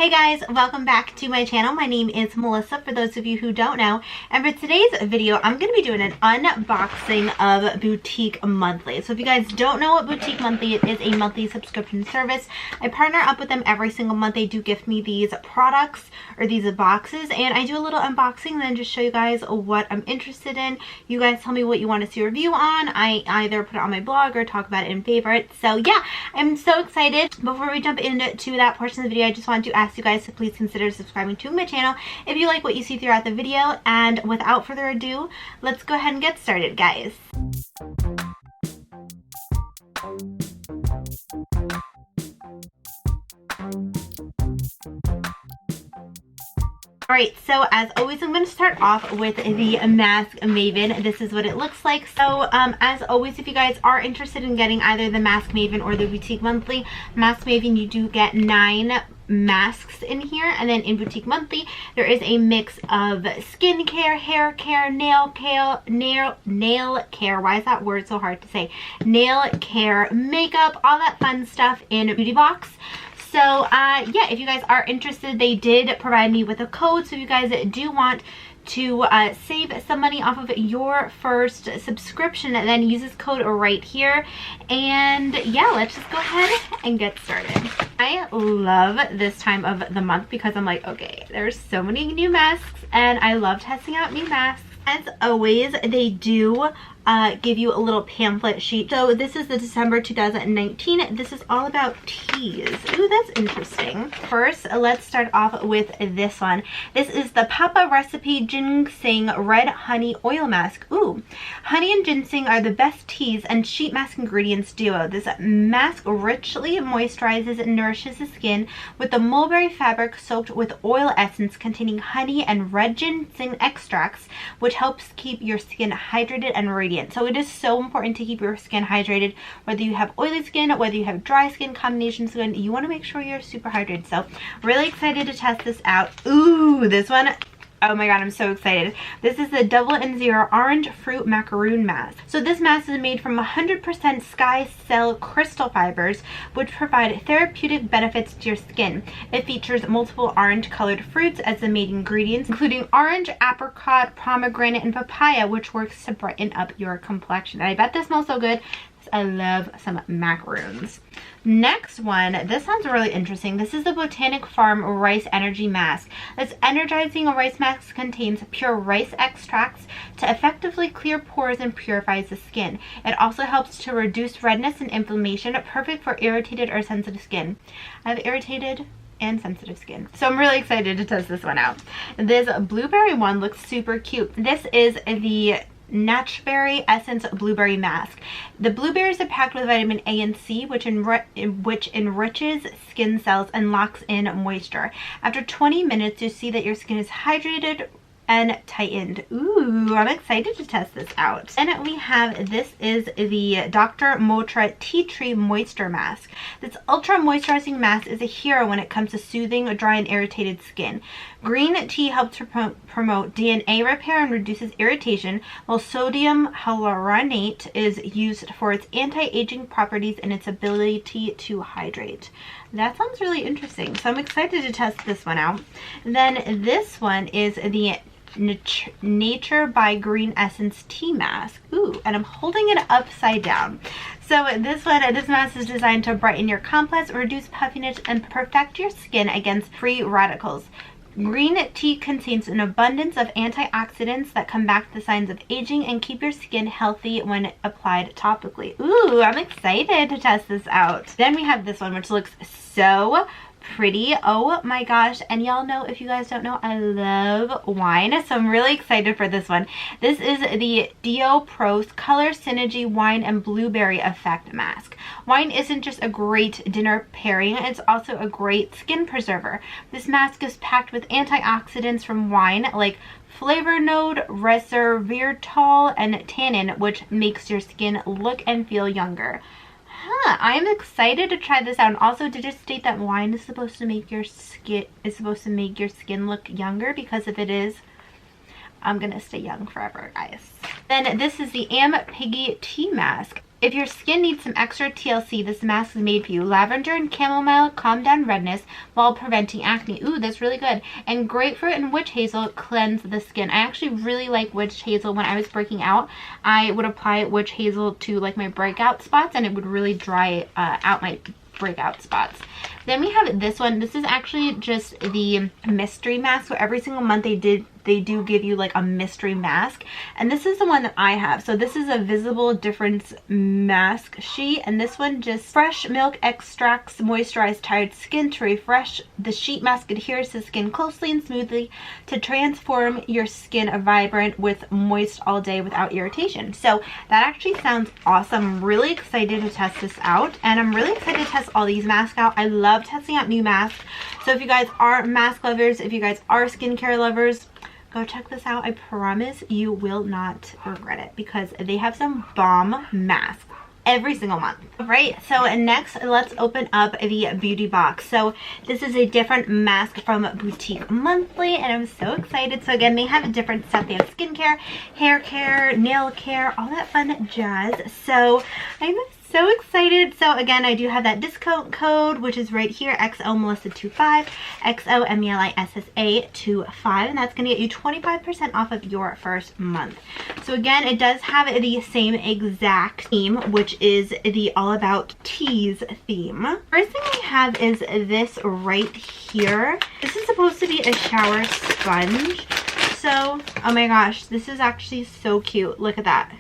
Hey guys, welcome back to my channel. My name is Melissa, for those of you who don't know. And for today's video, I'm going to be doing an unboxing of Beautique Monthly. So if you guys don't know what Beautique Monthly is, a monthly subscription service. I partner up with them every single month. They do gift me these products or these boxes, and I do a little unboxing and then just show you guys what I'm interested in. You guys tell me what you want to see a review on. I either put it on my blog or talk about it in favorites. So yeah, I'm so excited. Before we jump into that portion of the video, I just want to ask you guys to please consider subscribing to my channel if you like what you see throughout the video. And without further ado, let's go ahead and get started, guys. Alright, so as always, I'm going to start off with the Mask Maven. This is what it looks like. So, as always, if you guys are interested in getting either the Mask Maven or the Boutique Monthly, Mask Maven, you do get 9 masks in here, and then in Boutique Monthly there is a mix of skincare, hair care, nail care, why is that word so hard to say, nail care, makeup, all that fun stuff in a beauty box. So yeah, if you guys are interested, they did provide me with a code, so if you guys do want to save some money off of your first subscription, and then use this code right here. And yeah, let's just go ahead and get started. I love this time of the month because I'm like, okay, there's so many new masks and I love testing out new masks. As always, they do give you a little pamphlet sheet. So this is the December 2019. This is all about teas. Ooh, that's interesting. First, let's start off with this one. This is the Papa Recipe Ginseng Red Honey Oil Mask. Ooh, honey and ginseng are the best teas and sheet mask ingredients duo. This mask richly moisturizes and nourishes the skin with the mulberry fabric soaked with oil essence containing honey and red ginseng extracts, which helps keep your skin hydrated and radiant. So it is so important to keep your skin hydrated, whether you have oily skin, whether you have dry skin, combination skin, you want to make sure you're super hydrated. So really excited to test this out. Ooh, this one, oh my god, I'm so excited. This is the Double and Zero Orange Fruit Macaroon Mask. So this mask is made from 100% Sky Cell crystal fibers, which provide therapeutic benefits to your skin. It features multiple orange colored fruits as the main ingredients, including orange, apricot, pomegranate, and papaya, which works to brighten up your complexion. And I bet this smells so good. I love some macaroons. Next one, this sounds really interesting. This is the Botanic Farm Rice Energy Mask. This energizing rice mask contains pure rice extracts to effectively clear pores and purifies the skin. It also helps to reduce redness and inflammation, perfect for irritated or sensitive skin. I have irritated and sensitive skin, so I'm really excited to test this one out. This blueberry one looks super cute. This is the Natureberry Essence Blueberry Mask. The blueberries are packed with vitamin A and C, which enriches skin cells and locks in moisture. After 20 minutes, you see that your skin is hydrated and tightened. Ooh, I'm excited to test this out. And we have, this is the Dr. Motra Tea Tree Moisture Mask. This ultra moisturizing mask is a hero when it comes to soothing dry and irritated skin. Green tea helps to promote DNA repair and reduces irritation, while sodium hyaluronate is used for its anti-aging properties and its ability to hydrate. That sounds really interesting, so I'm excited to test this one out. And then this one is the Nature by Green Essence Tea Mask. Ooh, and I'm holding it upside down. So this mask is designed to brighten your complex, reduce puffiness, and perfect your skin against free radicals. Green tea contains an abundance of antioxidants that combat the signs of aging and keep your skin healthy when applied topically. Ooh, I'm excited to test this out. Then we have this one, which looks so pretty. Oh my gosh, and y'all know, if you guys don't know, I love wine, so I'm really excited for this one. This is the Dio Pros Color Synergy Wine and Blueberry Effect Mask. Wine isn't just a great dinner pairing, it's also a great skin preserver. This mask is packed with antioxidants from wine like flavonoid, resveratrol, and tannin, which makes your skin look and feel younger. I'm excited to try this out. And also, did it state that wine is supposed to make your skin look younger? Because if it is, I'm gonna stay young forever, guys. Then this is the Am Piggy Tea Mask. If your skin needs some extra TLC, this mask is made for you. Lavender and chamomile calm down redness while preventing acne. Ooh, that's really good. And grapefruit and witch hazel cleanse the skin. I actually really like witch hazel. When I was breaking out, I would apply witch hazel to like my breakout spots, and it would really dry out my breakout spots. Then we have this one. This is actually just the mystery mask. So every single month they do give you like a mystery mask, and this is the one that I have. So this is a visible difference mask sheet, and this one just fresh milk extracts moisturize tired skin to refresh. The sheet mask adheres to skin closely and smoothly to transform your skin vibrant with moist all day without irritation. So that actually sounds awesome. I'm really excited to test this out, and I'm really excited to test all these masks out. I love testing out new masks. So if you guys are mask lovers, if you guys are skincare lovers, go check this out. I promise you will not regret it, because they have some bomb masks every single month. Alright, so next let's open up the beauty box. So this is a different mask from Boutique Monthly, and I'm so excited. So again, they have different stuff. They have skincare, hair care, nail care, all that fun jazz. So I'm so excited. So again, I do have that discount code, which is right here, XOMelissa25, XOMELISSA25, and that's going to get you 25% off of your first month. So again, it does have the same exact theme, which is the All About Teas theme. First thing I have is this right here. This is supposed to be a shower sponge. So, oh my gosh, this is actually so cute. Look at that.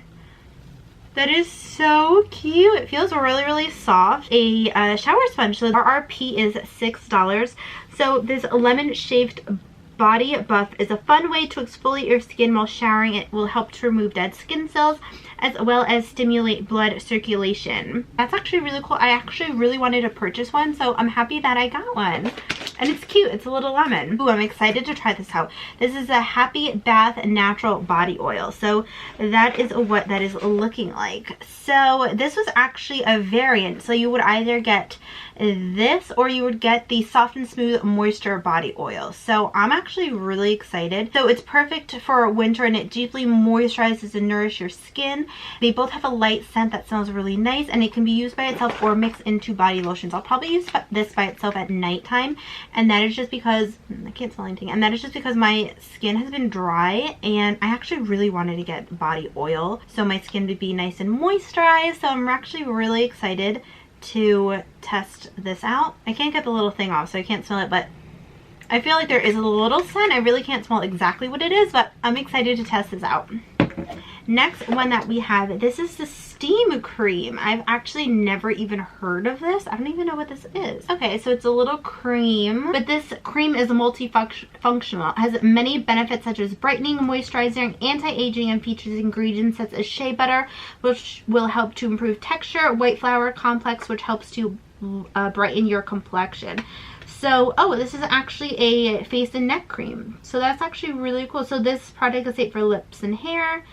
That is so cute. It feels really, really soft. A shower sponge. So RRP is $6. So this lemon shaved body buff is a fun way to exfoliate your skin while showering. It will help to remove dead skin cells as well as stimulate blood circulation. That's actually really cool. I actually really wanted to purchase one, so I'm happy that I got one. And it's cute. It's a little lemon. Ooh, I'm excited to try this out. This is a Happy Bath Natural Body Oil. So that is what that is looking like. So this was actually a variant. So you would either get this or you would get the Soft and Smooth Moisture Body Oil. So I'm actually really excited. So it's perfect for winter, and it deeply moisturizes and nourishes your skin. They both have a light scent that smells really nice, and it can be used by itself or mixed into body lotions. I'll probably use this by itself at nighttime, and that is just because I can't smell anything, and that is just because my skin has been dry, and I actually really wanted to get body oil so my skin would be nice and moisturized. So I'm actually really excited to test this out. I can't get the little thing off, so I can't smell it, but I feel like there is a little scent. I really can't smell exactly what it is, but I'm excited to test this out. Next one that we have, this is the steam cream. I've actually never even heard of this. I don't even know what this is. Okay, so it's a little cream, but this cream is multifunctional. It has many benefits such as brightening, moisturizing, anti-aging, and features ingredients such as shea butter, which will help to improve texture, white flour complex, which helps to brighten your complexion. So, oh, this is actually a face and neck cream. So that's actually really cool. So this product is safe for lips and hair.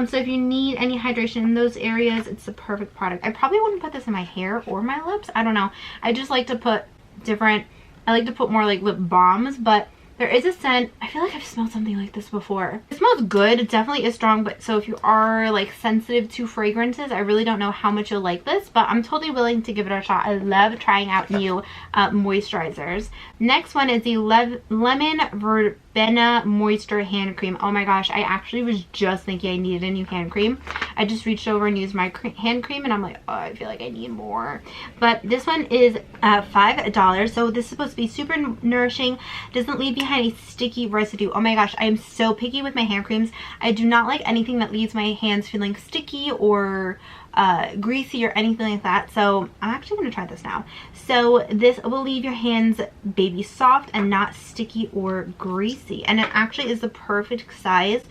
So if you need any hydration in those areas, it's the perfect product. I probably wouldn't put this in my hair or my lips. I don't know. I just like to put I like to put more like lip balms, but there is a scent. I feel like I've smelled something like this before. It smells good. It definitely is strong, but so if you are like sensitive to fragrances, I really don't know how much you'll like this, but I'm totally willing to give it a shot. I love trying out new moisturizers. Next one is the Lemon Verbena Moisture Hand Cream. Oh my gosh, I actually was just thinking I needed a new hand cream. I just reached over and used my hand cream, and I'm like, oh, I feel like I need more. But this one is $5. So this is supposed to be super nourishing, doesn't leave behind a sticky residue. Oh my gosh, I am so picky with my hand creams. I do not like anything that leaves my hands feeling sticky or greasy or anything like that. So I'm actually going to try this now. So this will leave your hands baby soft and not sticky or greasy, and it actually is the perfect size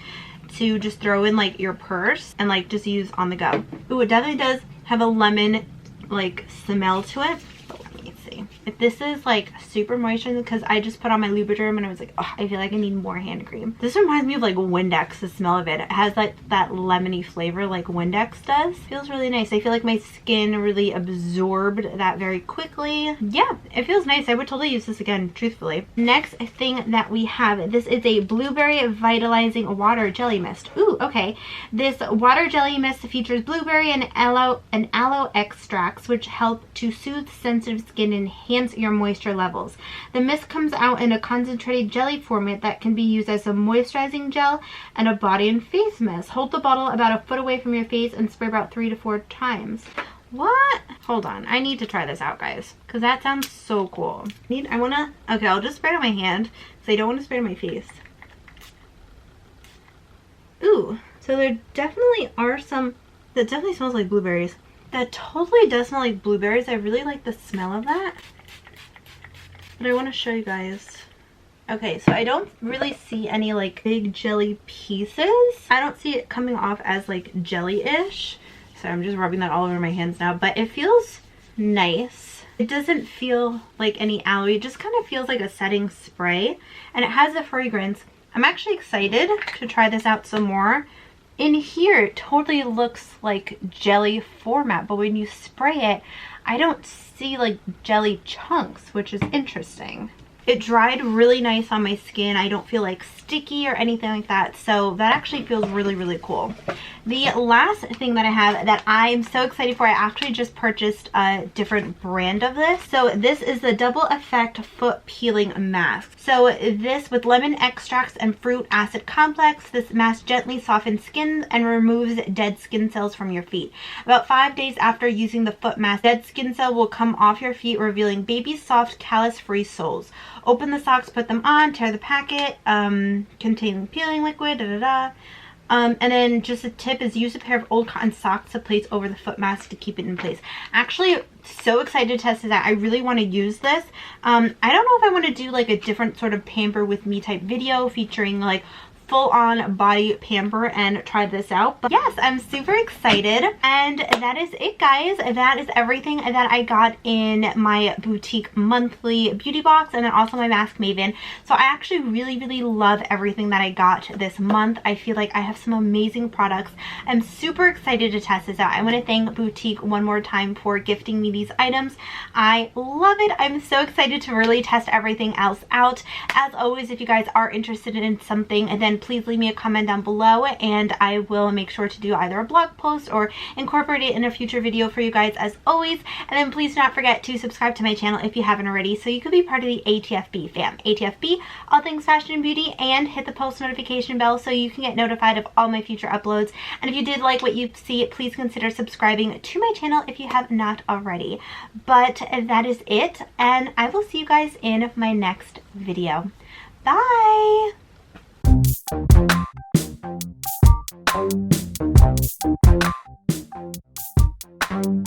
to just throw in like your purse and like just use on the go. Ooh, it definitely does have a lemon like smell to it, but let me see. If this is like super moisturizing, because I just put on my Lubriderm and I was like, oh, I feel like I need more hand cream. This reminds me of like Windex, the smell of it. It has like that lemony flavor like Windex does. Feels really nice. I feel like my skin really absorbed that very quickly. Yeah, it feels nice. I would totally use this again, truthfully. Next thing that we have, this is a blueberry vitalizing water jelly mist. Ooh, okay. This water jelly mist features blueberry and aloe extracts, which help to soothe sensitive skin and enhance your moisture levels. The mist comes out in a concentrated jelly format that can be used as a moisturizing gel and a body and face mist. Hold the bottle about a foot away from your face and spray about 3 to 4 times. What? Hold on. I need to try this out, guys, because that sounds so cool. Okay, I'll just spray it on my hand because I don't want to spray it on my face. Ooh, so there definitely are some, that definitely smells like blueberries. That totally does smell like blueberries. I really like the smell of that. But I want to show you guys. Okay, so I don't really see any like big jelly pieces. I don't see it coming off as like jelly-ish. So I'm just rubbing that all over my hands now. But it feels nice. It doesn't feel like any aloe. It just kind of feels like a setting spray. And it has a fragrance. I'm actually excited to try this out some more. In here, it totally looks like jelly format, but when you spray it, I don't see like jelly chunks, which is interesting. It dried really nice on my skin. I don't feel like sticky or anything like that. So that actually feels really, really cool. The last thing that I have that I'm so excited for, I actually just purchased a different brand of this. So this is the Double Effect Foot Peeling Mask. So this with lemon extracts and fruit acid complex, this mask gently softens skin and removes dead skin cells from your feet. About 5 days after using the foot mask, dead skin cell will come off your feet, revealing baby soft callus-free soles. Open the socks, put them on, tear the packet, containing peeling liquid, and then just a tip is use a pair of old cotton socks to place over the foot mask to keep it in place. Actually, so excited to test this out. I really want to use this. I don't know if I want to do like a different sort of pamper with me type video featuring like full-on body pamper and try this out. But yes, I'm super excited, and that is it, guys. That is everything that I got in my Boutique monthly beauty box, and then also my mask Maven. So I actually really love everything that I got this month. I feel like I have some amazing products. I'm super excited to test this out. I want to thank Boutique one more time for gifting me these items. I love it. I'm so excited to really test everything else out. As always, if you guys are interested in something, then please leave me a comment down below, and I will make sure to do either a blog post or incorporate it in a future video for you guys as always. And then please do not forget to subscribe to my channel if you haven't already, so you could be part of the ATFB fam. ATFB, all things fashion and beauty, and hit the post notification bell so you can get notified of all my future uploads. And if you did like what you see, please consider subscribing to my channel if you have not already. But that is it, and I will see you guys in my next video. Bye! Thank you.